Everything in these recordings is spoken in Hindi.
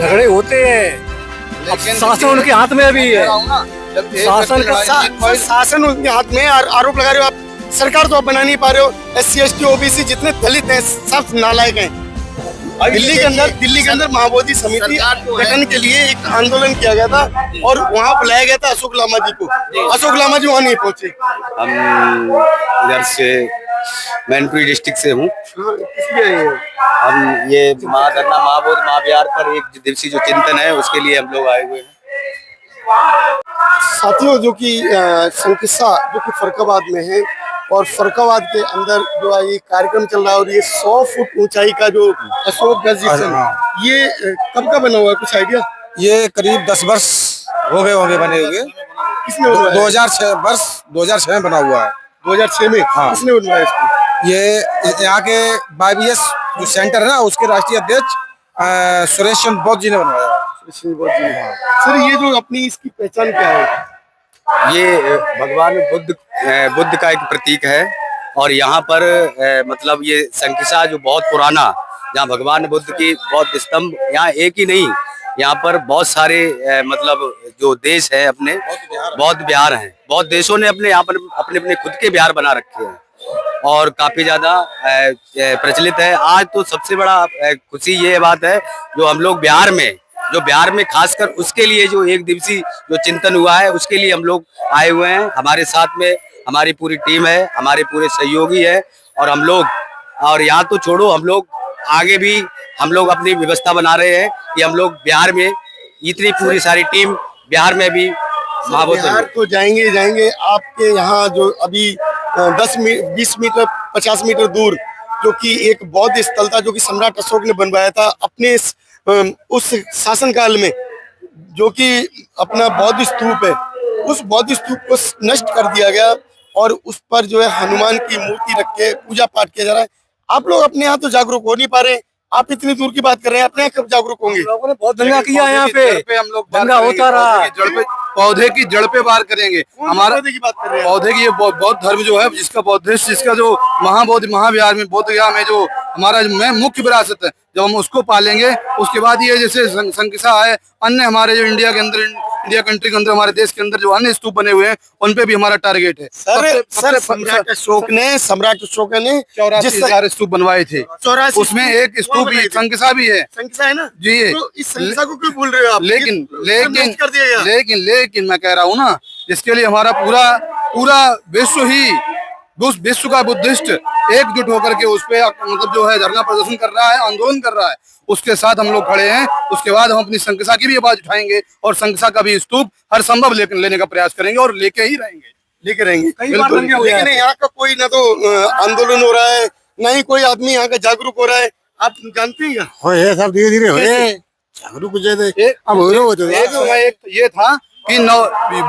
झगड़े होते हैं, अब शासन उनके हाथ में भी है। शासन का शासन उनके हाथ में आरोप लगा रहे हो आप। सरकार तो आप बना नहीं पा रहे हो। SC ST OBC जितने दलित हैं सब नालायक हैं। दिल्ली के अंदर महाबोधि समिति गठन के लिए एक आंदोलन किया गया था और वहाँ बुलाया गया था अशोक लामा जी को। अशोक लामा जी वहाँ नहीं पहुंचे। हम इधर से मैनपुरी डिस्ट्रिक्ट से हूँ। हम ये महाबोध महाविहार पर एक दिवसीय जो चिंतन है उसके लिए हम लोग आए हुए हैं। साथियों, जो कि संकिसा जो कि फर्रुखाबाद में है और फर्रुखाबाद के अंदर जो है ये कार्यक्रम चल रहा है और ये 100 फुट ऊंचाई का जो अशोक गंज ये कब का बना हुआ है, कुछ आइडिया? ये करीब 10 वर्ष हो गए होंगे बने हुए। किसने बनवाया? 2006 में बना हुआ है। 2006 में? हाँ। किसने बनवाया इसको? ये यहाँ के YBS जो सेंटर है ना उसके राष्ट्रीय अध्यक्ष सुरेश चंद्र बौद्ध जी ने बनवाया है। सर, ये जो अपनी इसकी पहचान क्या है? ये भगवान बुद्ध का एक प्रतीक है और यहाँ पर मतलब ये संकिसा जो बहुत पुराना, जहाँ भगवान बुद्ध की बौद्ध स्तंभ यहाँ एक ही नहीं, यहाँ पर बहुत सारे मतलब जो देश है अपने बौद्ध विहार हैं। बहुत देशों ने अपने यहाँ पर अपने खुद के विहार बना रखे हैं और काफी ज्यादा प्रचलित है। आज तो सबसे बड़ा खुशी ये बात है जो हम लोग बिहार में खासकर उसके लिए जो एक दिवसीय जो चिंतन हुआ है उसके लिए हम लोग आए हुए हैं। हमारे साथ में हमारी पूरी टीम है, हमारे पूरे सहयोगी है और हम लोग, और यहाँ तो छोड़ो, हम लोग आगे भी हम लोग अपनी व्यवस्था बना रहे हैं कि हम लोग बिहार में इतनी पूरी सारी टीम बिहार में भी बिहार तो जाएंगे। आपके यहाँ जो अभी 20 मीटर 50 मीटर दूर जो कि एक बौद्ध स्थल था जो कि सम्राट अशोक ने बनवाया था अपने उस शासन काल में, जो कि अपना बौद्ध स्तूप है, उस बौद्ध स्तूप को नष्ट कर दिया गया और उस पर जो है हनुमान की मूर्ति रख के पूजा पाठ किया जा रहा है। आप लोग अपने यहाँ तो जागरूक हो नहीं पा रहे, आप इतनी दूर की बात कर रहे हैं, अपने यहाँ कब जागरूक होंगे? लोगों ने बहुत दंगा किया यहाँ पे हम लोग, दंगा होता रहा। पौधे की जड़ पे वार करेंगे। हमारा पौधे की बात कर रहे हैं? पौधे की ये बौद्ध धर्म जो है जिसका बौद्धिस्ट, जिसका जो महाबोधि महाविहार में बौद्ध विहार में जो हमारा मुख्य विरासत है, जब हम उसको पालेंगे उसके बाद ये जैसे संकिसा है, अन्य हमारे जो इंडिया कंट्री के अंदर, हमारे देश के अंदर जो अन्य स्तूप बने हुए हैं उन पे भी हमारा टारगेट है। सर सम्राट अशोक ने 84,000 स्तूप बनवाए थे, 84 उसमें एक स्तूप भी संकिसा भी है। संकिसा है ना जी। तो इस संकिसा को क्यों भूल रहे हो आप? लेकिन मैं कह रहा हूँ ना, इसके लिए हमारा पूरा विश्व का बुद्धिस्ट एकजुट होकर के उस पे मतलब जो है धरना प्रदर्शन कर रहा है, आंदोलन कर रहा है, उसके साथ हम लोग खड़े हैं। उसके बाद हम अपनी संकिसा की भी आवाज उठाएंगे और संकिसा का भी स्तूप हर संभव लेने का प्रयास करेंगे और लेके रहेंगे। लेकिन यहाँ का कोई ना तो आंदोलन हो रहा है, ना ही कोई आदमी यहाँ का जागरूक हो रहा है। आप जानते हैं क्या? सब धीरे धीरे जागरूक एक ये था कि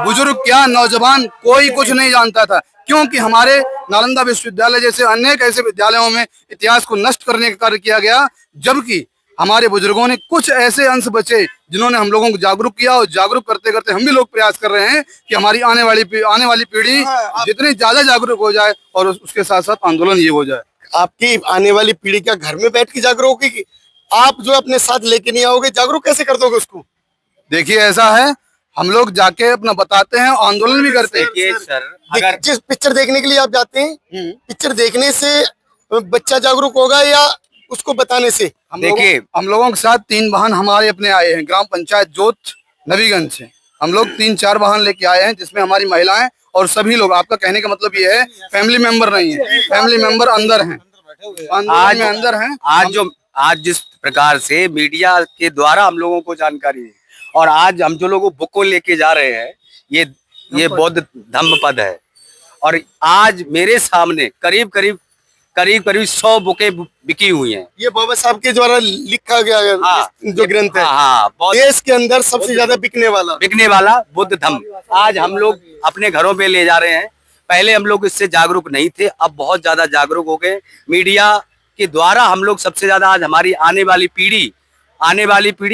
बुजुर्ग क्या नौजवान कोई कुछ नहीं जानता था, क्योंकि हमारे नालंदा विश्वविद्यालय जैसे अनेक ऐसे विद्यालयों में इतिहास को नष्ट करने का कार्य किया गया, जबकि हमारे बुजुर्गों ने कुछ ऐसे अंश बचे जिन्होंने हम लोगों को जागरूक किया और जागरूक करते करते हम भी लोग प्रयास कर रहे हैं कि हमारी आने वाली पीढ़ी जितनी ज्यादा जागरूक हो जाए और उसके साथ साथ आंदोलन ये हो जाए। आपकी आने वाली पीढ़ी क्या घर में बैठ के जागरूक होगी? आप जो अपने साथ लेके नहीं आओगे, जागरूक कैसे कर दोगे उसको? देखिए ऐसा है, हम लोग जाके अपना बताते हैं, आंदोलन भी करते हैं। सर, जिस पिक्चर देखने के लिए आप जाते हैं, पिक्चर देखने से बच्चा जागरूक होगा या उसको बताने से? देखिए हम लोगों के साथ 3 वाहन हमारे अपने आए हैं, ग्राम पंचायत जोत नवीगंज से हम लोग 3-4 वाहन लेके आए हैं, जिसमें हमारी महिलाएं और सभी लोग। आपका कहने का मतलब ये है फैमिली मेंबर नहीं है, फैमिली मेंबर अंदर हैं, अंदर हैं। आज जिस प्रकार से मीडिया के द्वारा हम लोगों को जानकारी है और आज हम जो लोगों बुक को लेके जा रहे हैं, ये बौद्ध धम्म पद है और आज मेरे सामने करीब 100 बुकें बिकी हुई हैं। ये बाबा साहब के द्वारा लिखा गया जो ग्रंथ है, देश के अंदर सबसे ज्यादा बिकने वाला बुद्ध धम्म आज हम लोग अपने घरों पे ले जा रहे हैं। पहले हम लोग इससे जागरूक नहीं थे, अब बहुत ज्यादा जागरूक हो गए। मीडिया के द्वारा हम लोग सबसे ज्यादा आज हमारी आने वाली पीढ़ी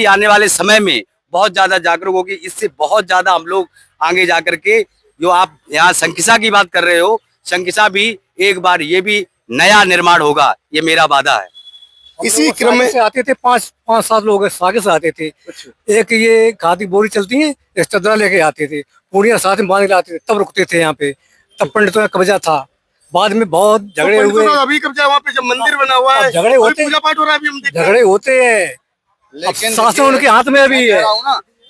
आने वाले समय में बहुत ज्यादा जागरूक होगी। इससे बहुत ज्यादा हम लोग आगे जाकर के, जो आप यहाँ संकिसा की बात कर रहे हो, संकिसा भी एक बार ये भी नया निर्माण होगा, ये मेरा वादा है। इसी क्रम में से आते थे, पांच पांच सात लोग सागे से आते थे। एक ये खादी बोरी चलती है, एक चदरा लेके आते थे, पूड़ियाँ साथ में बांध के लाते थे, तब रुकते थे यहाँ पे। तब पंडितों का कब्जा था। बाद में बहुत झगड़े हुए। पंडितों का अभी कब्जा वहाँ पे जब मंदिर बना हुआ है, झगड़े होते, पूजा पाठ हो रहा है, अभी हम देख रहे हैं। झगड़े होते हैं, लेकिन शासन उनके हाथ में अभी है।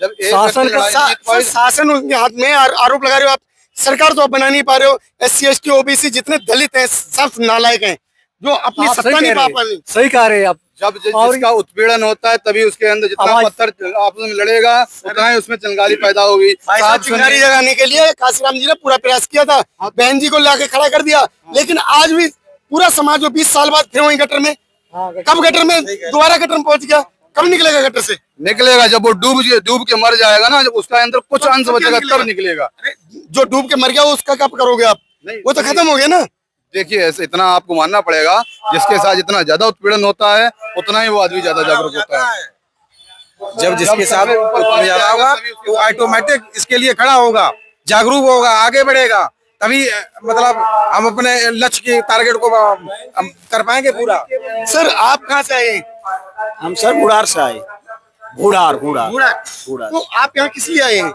जब एक शासन व्यक्ति का लड़ाई- शासन उनके हाथ में और आरोप लगा रहे हो आप। सरकार तो आप बना नहीं पा रहे हो। SC ST OBC जितने दलित हैं सब नालायक हैं, जो अपनी आप सत्ता नहीं पा पा रहे। सही कह रहे हैं आप। जब और जिसका उत्पीड़न होता है तभी उसके अंदर जितना आवाज- पत्थर आपस में लड़ेगा उतना ही उसमें चिंगारी पैदा होगी। भाई साहब, साथ चिंगारी सुनिए- जगाने के लिए काशीराम जी ने पूरा प्रयास किया था, बहन जी को लाके खड़ा कर दिया, लेकिन आज भी पूरा समाज जो 20 साल बाद फिर वही गटर में, कब गटर में दोबारा गटर में पहुंच गया, कब निकलेगा गटर से? निकलेगा जब वो डूब के मर जाएगा ना, जब उसका अंदर कुछ अंश बचेगा तब निकलेगा। अरे, जो डूब के मर गया उसका क्या करोगे आप? वो तो खत्म हो गया ना। देखिए ऐसे इतना आपको मानना पड़ेगा, जिसके साथ जितना ज्यादा उत्पीड़न होता है उतना ही वो आदमी ज्यादा जागरूक होता है। जब जिसके साथ उत्पीड़न ज्यादा होगा वो ऑटोमेटिक इसके लिए खड़ा होगा, जागरूक होगा, आगे बढ़ेगा, तभी मतलब हम अपने लक्ष्य की टारगेट को हम कर पाएंगे पूरा। सर आप कहाँ से आए? हम सर बुढ़ार से आए। बुढ़ार बुढ़ार बूढ़ा। तो आप यहाँ किस लिए आए हैं?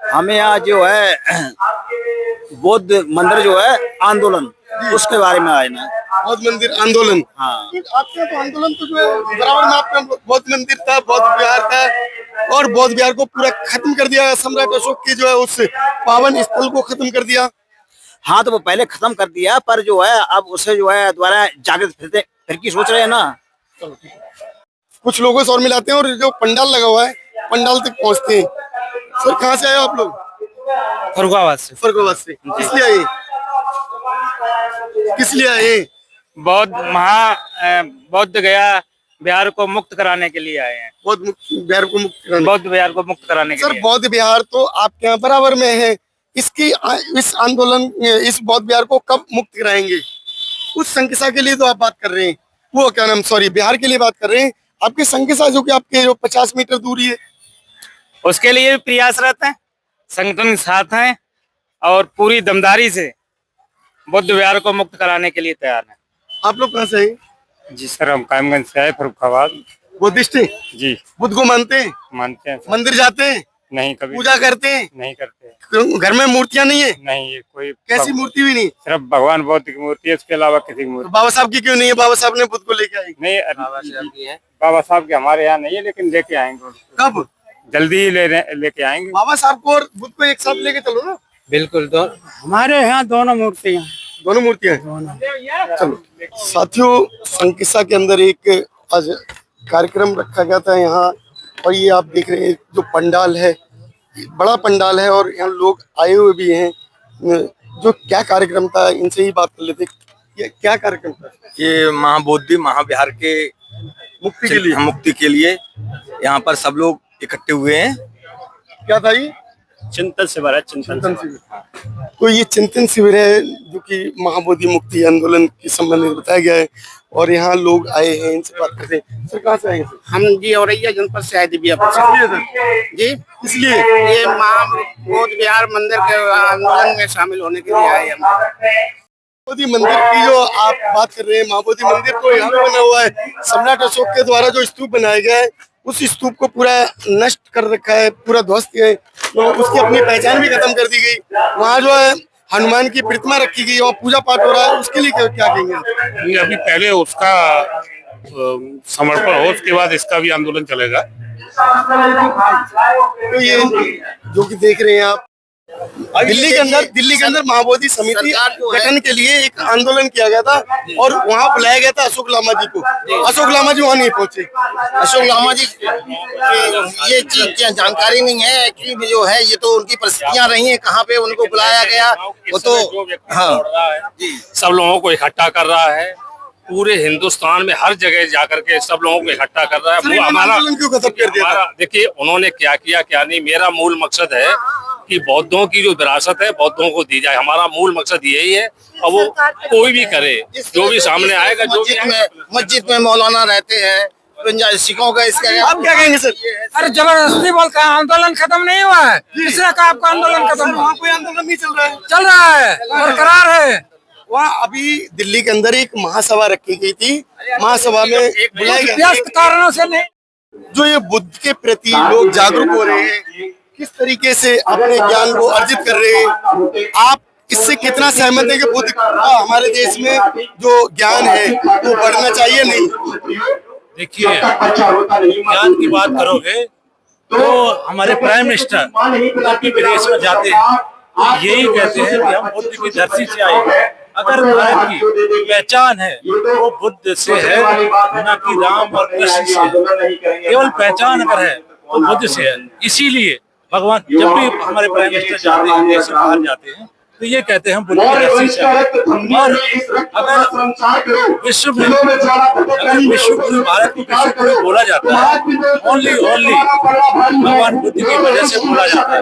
हमें यहाँ जो है बौद्ध मंदिर जो है आंदोलन, उसके बारे में आए ना। बौद्ध मंदिर आंदोलन। हाँ, आपका तो आंदोलन तो जो है बराबर में आपका बौद्ध मंदिर था, बौद्ध विहार था, और बौद्ध विहार को पूरा खत्म कर दिया। सम्राट अशोक के जो है उस पावन स्थल को खत्म कर दिया। हाँ तो वो पहले खत्म कर दिया, पर जो है अब उसे जो है दोबारा जागृत फिर की सोच रहे हैं ना। कुछ लोगों से और मिलाते हैं, और जो पंडाल लगा हुआ है पंडाल तक पहुंचते हैं। सर कहाँ से आए हो आप लोग? फरुखाबाद से। फरुखाबाद से। किस लिए आए? किस लिए आए? बौद्ध गया बिहार को मुक्त कराने के लिए आए हैं। बौद्ध विहार को मुक्त कराने। बौद्ध बिहार को मुक्त कराने के सर लिए। बौद्ध विहार तो आपके यहाँ बराबर में है, इस आंदोलन इस बौद्ध विहार को कब मुक्त कराएंगे? उस संकिसा के लिए तो आप बात कर रहे हैं, वो क्या नाम, सॉरी, बिहार के लिए बात कर रहे हैं। आपके संकिसा जो कि आपके जो 50 मीटर दूरी है, उसके लिए भी प्रयासरत हैं, संगठन के साथ हैं और पूरी दमदारी से बौद्ध बिहार को मुक्त कराने के लिए तैयार हैं। आप लोग कहाँ से आए? जी सर, हम कायमगंज से आए, फरुखाबाद। बुद्धिस्ट हैं? जी बुद्ध को मानते हैं? मानते हैं सर। मंदिर जाते हैं? नहीं, कभी पूजा करते हैं? नहीं करते। क्यों? घर में मूर्तियां नहीं है? नहीं, ये कोई कैसी मूर्ति भी नहीं? सिर्फ भगवान बौद्ध की मूर्ति है, इसके अलावा किसी की तो मूर्ति बाबा साहब की क्यों नहीं है? बाबा साहब ने बुद्ध को लेके आए। नहीं। बाबा साहब के हमारे यहाँ नहीं है, लेकिन लेके आएंगे, कब? जल्दी ही लेके आएंगे। बाबा साहब को और बुद्ध को एक साथ लेके चलो ना। बिल्कुल। हमारे यहाँ दोनों मूर्तियाँ। दोनों मूर्तियां हैं। चलो साथियों, संकिसा के अंदर एक आज कार्यक्रम रखा गया था यहाँ, और ये आप देख रहे हैं जो पंडाल है, बड़ा पंडाल है, और यहाँ लोग आए हुए भी हैं। जो क्या कार्यक्रम था, इनसे ही बात कर लेते। ये क्या कार्यक्रम था? ये महाबोधि महाविहार के मुक्ति के लिए यहाँ पर सब लोग इकट्ठे हुए हैं। क्या था ये? चिंतन शिविर है, चिंतन शिविर। तो ये चिंतन शिविर है जो कि महाबोधि मुक्ति आंदोलन के संबंध में बताया गया है, और यहाँ लोग आए हैं, इनसे बात करते हैं। सर कहाँ से आए हैं? हम जी औरैया जनपद से आए दिव्यापुर से। जी इसलिए ये बौद्ध विहार मंदिर के आंदोलन में शामिल होने के लिए आए हम। महाबोधि मंदिर की जो आप बात कर रहे हैं, महाबोधि मंदिर तो यहाँ पे बना हुआ है, सम्राट अशोक के द्वारा जो स्तूप बनाया गया है, उस स्तूप को पूरा नष्ट कर रखा है, पूरा ध्वस्त है, तो उसकी अपनी पहचान भी खत्म कर दी गई। वहाँ जो है हनुमान की प्रतिमा रखी गई, वहाँ पूजा पाठ हो रहा है, उसके लिए क्या कहेंगे? नहीं, अभी पहले उसका समर्पण हो, उसके बाद इसका भी आंदोलन चलेगा। तो ये जो कि देख रहे हैं आप, दिल्ली के अंदर महाबोधि समिति गठन के लिए एक आंदोलन किया गया था, और वहाँ बुलाया गया था अशोक लामा जी को। अशोक लामा जी वहाँ नहीं पहुंचे। अशोक लामा जी ये चीज जानकारी नहीं है एक्चुअली, जो है ये तो उनकी परिस्थितियां रही हैं, कहाँ पे उनको बुलाया गया वो तो सब लोगों को इकट्ठा कर रहा है, पूरे हिंदुस्तान में हर जगह जाकर के सब लोगों को इकट्ठा कर रहा है। वो हमारा क्यों खत्म कर दिया था? देखिए उन्होंने क्या किया क्या नहीं, मेरा मूल मकसद है कि बौद्धों की जो विरासत है बौद्धों को दी जाए, हमारा मूल मकसद यही है। और वो कोई भी करे, जो भी सामने आएगा, जो मस्जिद में मौलाना रहते हैं सिखों का, इसका आप क्या कहेंगे सर? अरे जबरदस्ती बोल का आंदोलन खत्म नहीं हुआ है। किसने कहा आपका आंदोलन खत्म हुआ? कोई आंदोलन नहीं चल रहा है। चल रहा है, बरकरार है। वहाँ अभी दिल्ली के अंदर एक महासभा रखी गई थी, महासभा में बुलाया गया कारणों से नहीं। जो ये बुद्ध के प्रति लोग जागरूक हो रहे हैं, किस तरीके से अपने ज्ञान को अर्जित कर रहे हैं, आप इससे कितना सहमत है कि बुद्ध का हमारे देश में जो ज्ञान है वो बढ़ना चाहिए? नहीं, देखिए, ज्ञान की बात करोगे तो हमारे प्राइम मिनिस्टर जब भी विदेश में जाते हैं तो यही कहते हैं कि हम बुद्ध की धरती से आए। अगर भारत की पहचान है वो बुद्ध से है, न कि राम और कृष्ण से। केवल पहचान अगर है तो बुद्ध से है। इसीलिए भगवान जब भी हमारे प्राइम मिनिस्टर जाते हैं, देश से बाहर जाते हैं, तो ये कहते हैं हम बुद्ध की धरती से आए। और अगर विश्व गुरु भारत को विश्व गुरु बोला जाता है, ओनली भगवान बुद्ध की वजह से बोला जाता है।